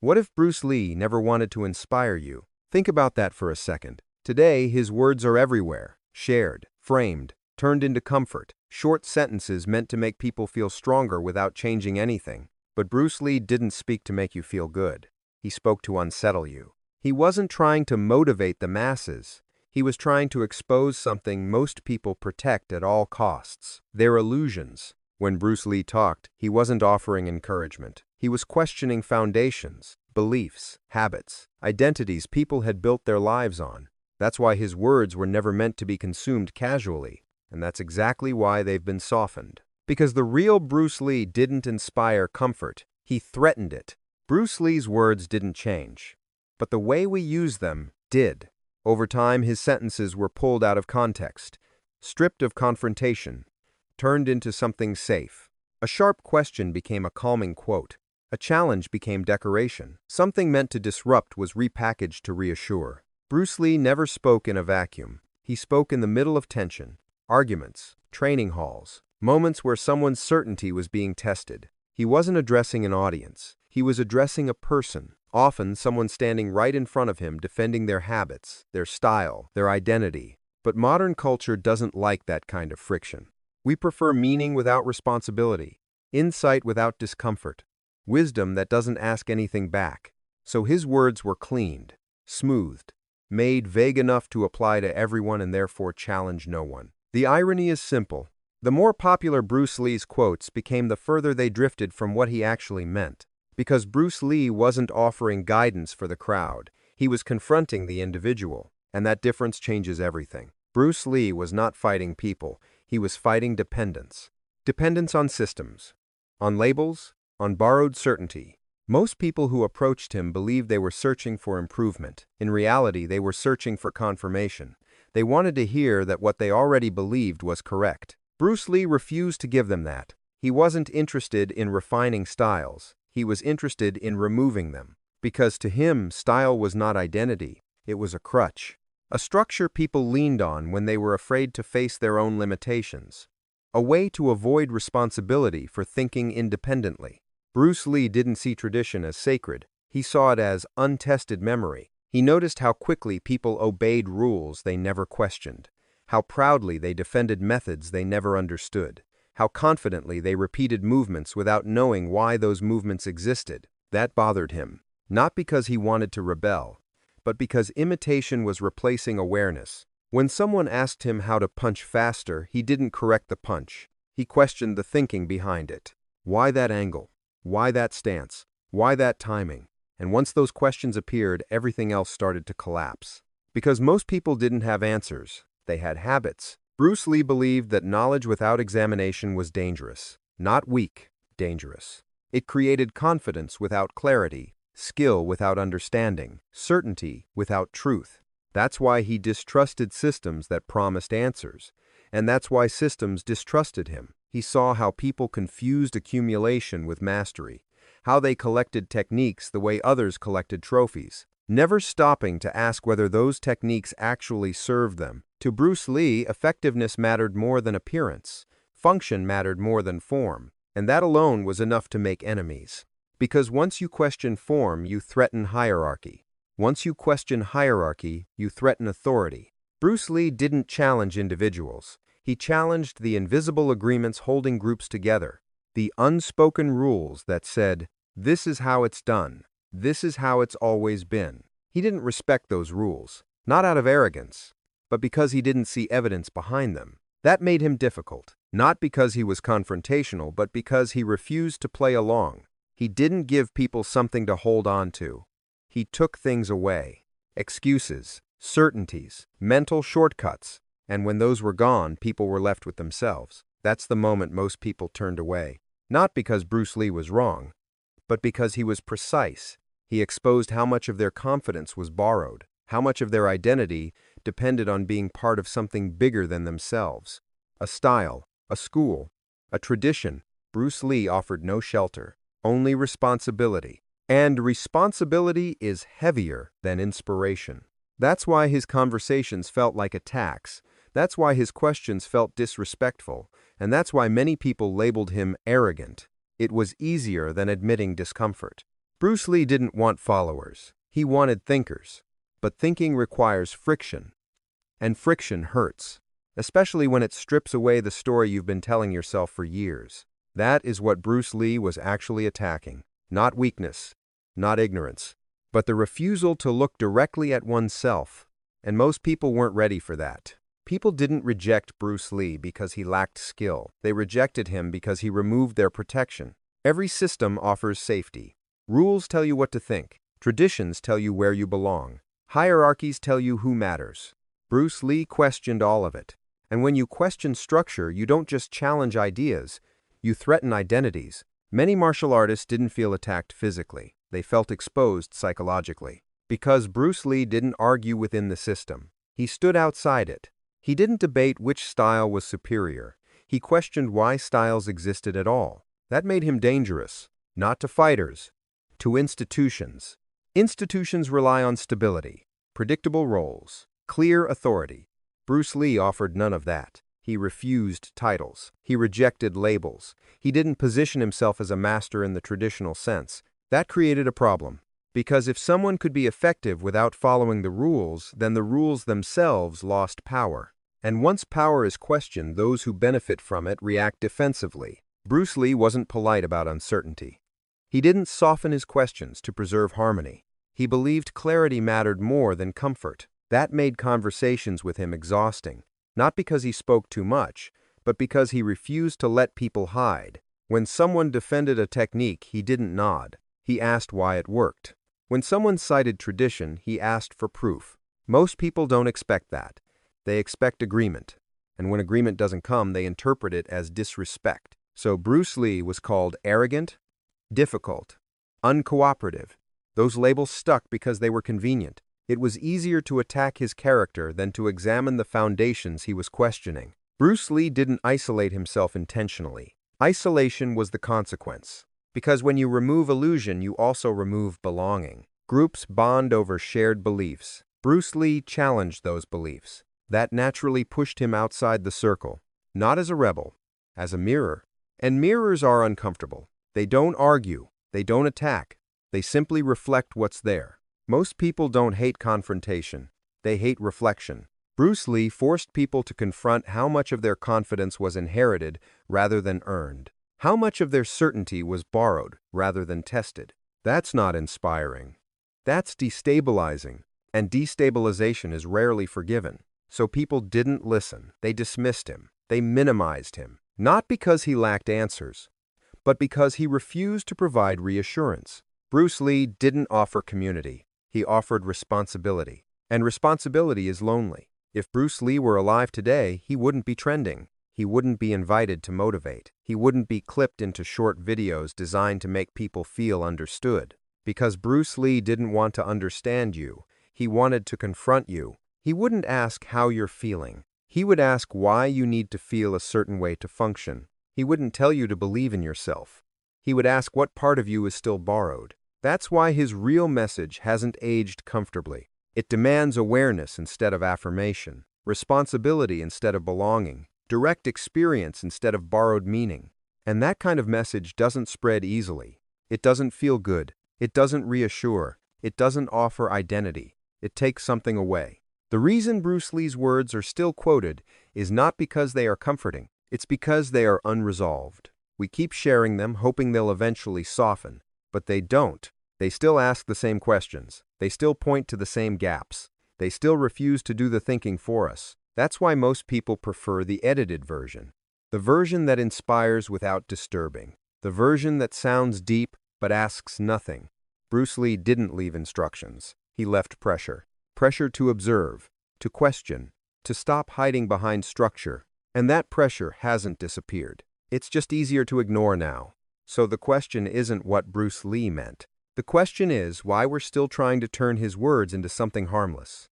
What if Bruce Lee never wanted to inspire you? Think about that for a second. Today, his words are everywhere, shared, framed, turned into comfort, short sentences meant to make people feel stronger without changing anything. But Bruce Lee didn't speak to make you feel good. He spoke to unsettle you. He wasn't trying to motivate the masses. He was trying to expose something most people protect at all costs: their illusions. When Bruce Lee talked, he wasn't offering encouragement. He was questioning foundations, beliefs, habits, identities people had built their lives on. That's why his words were never meant to be consumed casually, and that's exactly why they've been softened. Because the real Bruce Lee didn't inspire comfort, he threatened it. Bruce Lee's words didn't change, but the way we use them did. Over time, his sentences were pulled out of context, stripped of confrontation, turned into something safe. A sharp question became a calming quote. A challenge became decoration. Something meant to disrupt was repackaged to reassure. Bruce Lee never spoke in a vacuum. He spoke in the middle of tension, arguments, training halls, moments where someone's certainty was being tested. He wasn't addressing an audience. He was addressing a person, often someone standing right in front of him defending their habits, their style, their identity. But modern culture doesn't like that kind of friction. We prefer meaning without responsibility, insight without discomfort, wisdom that doesn't ask anything back. So his words were cleaned, smoothed, made vague enough to apply to everyone and therefore challenge no one. The irony is simple. The more popular Bruce Lee's quotes became, the further they drifted from what he actually meant. Because Bruce Lee wasn't offering guidance for the crowd. He was confronting the individual, and that difference changes everything. Bruce Lee was not fighting people. He was fighting dependence. Dependence on systems, on labels, on borrowed certainty. Most people who approached him believed they were searching for improvement. In reality, they were searching for confirmation. They wanted to hear that what they already believed was correct. Bruce Lee refused to give them that. He wasn't interested in refining styles. He was interested in removing them. Because to him, style was not identity. It was a crutch. A structure people leaned on when they were afraid to face their own limitations. A way to avoid responsibility for thinking independently. Bruce Lee didn't see tradition as sacred. He saw it as untested memory. He noticed how quickly people obeyed rules they never questioned, how proudly they defended methods they never understood, how confidently they repeated movements without knowing why those movements existed. That bothered him, not because he wanted to rebel, but because imitation was replacing awareness. When someone asked him how to punch faster, he didn't correct the punch. He questioned the thinking behind it. Why that angle? Why that stance? Why that timing? And once those questions appeared, everything else started to collapse. Because most people didn't have answers. They had habits. Bruce Lee believed that knowledge without examination was dangerous. Not weak, dangerous. It created confidence without clarity, skill without understanding, certainty without truth. That's why he distrusted systems that promised answers. And that's why systems distrusted him. He saw how people confused accumulation with mastery, how they collected techniques the way others collected trophies, never stopping to ask whether those techniques actually served them. To Bruce Lee, effectiveness mattered more than appearance. Function mattered more than form. And that alone was enough to make enemies. Because once you question form, you threaten hierarchy. Once you question hierarchy, you threaten authority. Bruce Lee didn't challenge individuals. He challenged the invisible agreements holding groups together, the unspoken rules that said, this is how it's done, this is how it's always been. He didn't respect those rules, not out of arrogance, but because he didn't see evidence behind them. That made him difficult, not because he was confrontational, but because he refused to play along. He didn't give people something to hold on to. He took things away, excuses, certainties, mental shortcuts, and when those were gone, people were left with themselves. That's the moment most people turned away. Not because Bruce Lee was wrong, but because he was precise. He exposed how much of their confidence was borrowed, how much of their identity depended on being part of something bigger than themselves. A style, a school, a tradition. Bruce Lee offered no shelter, only responsibility. And responsibility is heavier than inspiration. That's why his conversations felt like attacks. That's why his questions felt disrespectful. And that's why many people labeled him arrogant. It was easier than admitting discomfort. Bruce Lee didn't want followers. He wanted thinkers. But thinking requires friction. And friction hurts, especially when it strips away the story you've been telling yourself for years. That is what Bruce Lee was actually attacking. Not weakness, not ignorance, but the refusal to look directly at oneself. And most people weren't ready for that. People didn't reject Bruce Lee because he lacked skill. They rejected him because he removed their protection. Every system offers safety. Rules tell you what to think. Traditions tell you where you belong. Hierarchies tell you who matters. Bruce Lee questioned all of it. And when you question structure, you don't just challenge ideas, you threaten identities. Many martial artists didn't feel attacked physically. They felt exposed psychologically. Because Bruce Lee didn't argue within the system. He stood outside it. He didn't debate which style was superior. He questioned why styles existed at all. That made him dangerous. Not to fighters, to institutions. Institutions rely on stability, predictable roles, clear authority. Bruce Lee offered none of that. He refused titles. He rejected labels. He didn't position himself as a master in the traditional sense. That created a problem. Because if someone could be effective without following the rules, then the rules themselves lost power. And once power is questioned, those who benefit from it react defensively. Bruce Lee wasn't polite about uncertainty. He didn't soften his questions to preserve harmony. He believed clarity mattered more than comfort. That made conversations with him exhausting, not because he spoke too much, but because he refused to let people hide. When someone defended a technique, he didn't nod. He asked why it worked. When someone cited tradition, he asked for proof. Most people don't expect that. They expect agreement. And when agreement doesn't come, they interpret it as disrespect. So Bruce Lee was called arrogant, difficult, uncooperative. Those labels stuck because they were convenient. It was easier to attack his character than to examine the foundations he was questioning. Bruce Lee didn't isolate himself intentionally. Isolation was the consequence. Because when you remove illusion, you also remove belonging. Groups bond over shared beliefs. Bruce Lee challenged those beliefs. That naturally pushed him outside the circle. Not as a rebel, as a mirror. And mirrors are uncomfortable. They don't argue. They don't attack. They simply reflect what's there. Most people don't hate confrontation. They hate reflection. Bruce Lee forced people to confront how much of their confidence was inherited rather than earned. How much of their certainty was borrowed rather than tested. That's not inspiring. That's destabilizing. And destabilization is rarely forgiven. So people didn't listen. They dismissed him. They minimized him. Not because he lacked answers, but because he refused to provide reassurance. Bruce Lee didn't offer community. He offered responsibility. And responsibility is lonely. If Bruce Lee were alive today, he wouldn't be trending. He wouldn't be invited to motivate. He wouldn't be clipped into short videos designed to make people feel understood. Because Bruce Lee didn't want to understand you. He wanted to confront you. He wouldn't ask how you're feeling. He would ask why you need to feel a certain way to function. He wouldn't tell you to believe in yourself. He would ask what part of you is still borrowed. That's why his real message hasn't aged comfortably. It demands awareness instead of affirmation, responsibility instead of belonging, direct experience instead of borrowed meaning. And that kind of message doesn't spread easily. It doesn't feel good. It doesn't reassure. It doesn't offer identity. It takes something away. The reason Bruce Lee's words are still quoted is not because they are comforting. It's because they are unresolved. We keep sharing them, hoping they'll eventually soften. But they don't. They still ask the same questions. They still point to the same gaps. They still refuse to do the thinking for us. That's why most people prefer the edited version. The version that inspires without disturbing. The version that sounds deep but asks nothing. Bruce Lee didn't leave instructions. He left pressure. Pressure to observe, to question, to stop hiding behind structure. And that pressure hasn't disappeared. It's just easier to ignore now. So the question isn't what Bruce Lee meant. The question is why we're still trying to turn his words into something harmless.